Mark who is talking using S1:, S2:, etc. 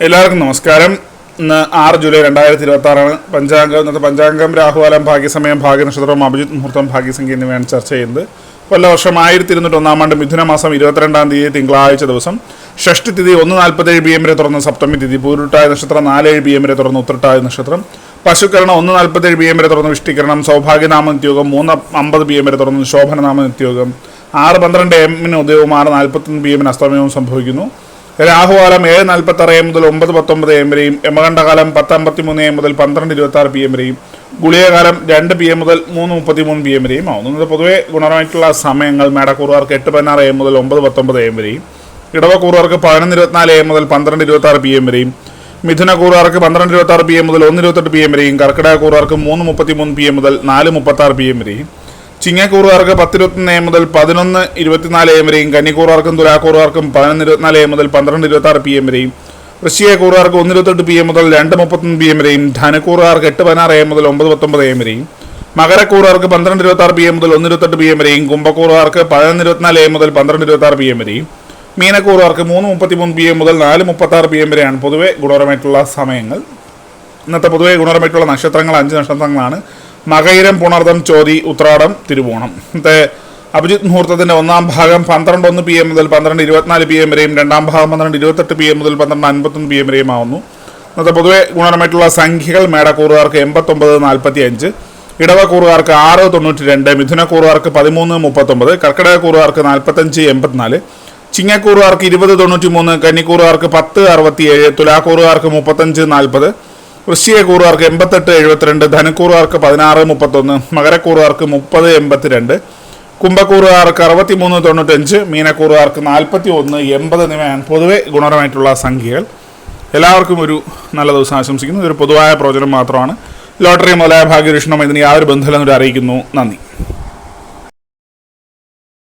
S1: എല്ലാവർക്കും നമസ്കാരം. ഇന്ന് 6 ജൂലൈ 2026 പഞ്ചാംഗം. ഇന്നത്തെ പഞ്ചാംഗം രാഹുകാലം, ഭാഗ്യസമയം, ഭാഗ്യനക്ഷത്രം, അഭിജിത് മുഹൂർത്തം, ഭാഗ്യസംഖ്യ എന്നിവയാണ് ചർച്ച ചെയ്യുന്നത്. കൊല്ലവർഷം 1201 ആണ്ട് മിഥുനമാസം 22-ാം തീയതി തിങ്കളാഴ്ച ദിവസം, ഷഷ്ടി തിഥി 1:47 PM വരെ തുറന്ന് സപ്തമി തിഥി, പൂരുട്ടായ നക്ഷത്രം 4:07 PM വരെ തുറന്ന് ഉത്രട്ടായ നക്ഷത്രം, പശുക്കരണം 1:47 PM വരെ തുറന്ന് വിഷ്ടികരണം, സൗഭാഗ്യനാമ നിത്യോഗം 3:50 PM വരെ തുറന്ന് ശോഭനനാമ നിത്യോഗം, 6:12 AM ഉദയവും 6:41 PM അസ്തമയവും സംഭവിക്കുന്നു. രാഹുകാലം 7:46 AM മുതൽ 9:19 AM വരെയും, യമകണ്ഠകാലം 10:53 AM മുതൽ 12:26 PM വരെയും, ഗുളികകാലം 2 PM മുതൽ 3:33 PM വരെയും ആവുന്നു. പൊതുവെ ഗുണമായിട്ടുള്ള സമയങ്ങൾ മേടക്കൂറുകാർക്ക് 8:16 AM മുതൽ 9:19 AM വരെയും, ഇടവക്കൂറുകാർക്ക് 11:24 AM മുതൽ 12:26 PM വരെയും, മിഥുനക്കൂറുകാർക്ക് 12:26 PM മുതൽ 1:28 PM വരെയും, കർക്കിടകക്കൂറുകാർക്ക് 3:33 PM മുതൽ 4:36 PM വരെയും, ചിങ്ങക്കൂറുകാർക്ക് 10:21 AM മുതൽ 11:24 AM വരെയും, കന്നിക്കൂറുകാർക്കും തുലാക്കൂറുകാർക്കും 11:24 AM മുതൽ 12:26 PM വരെയും, വൃശ്ചികക്കൂറുകാർക്ക് 1:28 PM മുതൽ 2:33 PM വരെയും, ധനുക്കൂറുകാർക്ക് 8:16 AM മുതൽ 9:19 AM വരെയും, മകരക്കൂറുകാർക്ക് 12:26 PM മുതൽ 1:28 PM വരെയും, കുംഭക്കൂറുകാർക്ക് 11:24 AM മുതൽ 12:26 PM വരെയും, മീനക്കൂറുകാർക്ക് 3:33 PM മുതൽ 4:36 PM വരെയാണ് പൊതുവെ ഗുണപരമായിട്ടുള്ള സമയങ്ങൾ. ഇന്നത്തെ പൊതുവെ ഗുണപരമായിട്ടുള്ള നക്ഷത്രങ്ങൾ 5 നക്ഷത്രങ്ങളാണ്: മകയിരം, പുണർദം, ചോതി, ഉത്രാടം, തിരുവോണം. ഇന്നത്തെ അഭിജിത് മുഹൂർത്തത്തിന്റെ ഒന്നാം ഭാഗം 12:01 PM മുതൽ 12:24 PM വരെയും, രണ്ടാം ഭാഗം 12:28 PM മുതൽ 12:51 PM വരെയും ആവുന്നു. ഇന്നത്തെ പൊതുവെ ഗുണപരമായിട്ടുള്ള സംഖ്യകൾ: മേടക്കൂറുകാർക്ക് 89:45, ഇടവക്കൂറുകാർക്ക് 6:92, മിഥുനക്കൂറുകാർക്ക് 13:39, കർക്കിടകക്കൂറുകാർക്ക് 45:84, ചിങ്ങക്കൂറുകാർക്ക് 20:93, കന്നിക്കൂറുകാർക്ക് 10:67, തുലാക്കൂറുകാർക്ക് 35:40, വൃശ്ചികക്കൂറുകാർക്ക് 88:72, ധനുക്കൂറുകാർക്ക് 16:31, മകരക്കൂറുകാർക്ക് 30:82, കുംഭക്കൂറുകാർക്ക് 63:95, മീനക്കൂറുകാർക്ക് 41:80 എന്നിവയാണ് പൊതുവെ ഗുണപരമായിട്ടുള്ള സംഖ്യകൾ. എല്ലാവർക്കും ഒരു നല്ല ദിവസം ആശംസിക്കുന്നു. ഇതൊരു പൊതുവായ പ്രവചനം മാത്രമാണ്. ലോട്ടറി മുതലായ ഭാഗ്യരക്ഷണം ഇതിന് യാതൊരു ബന്ധമില്ലെന്നൊരു അറിയിക്കുന്നു. നന്ദി.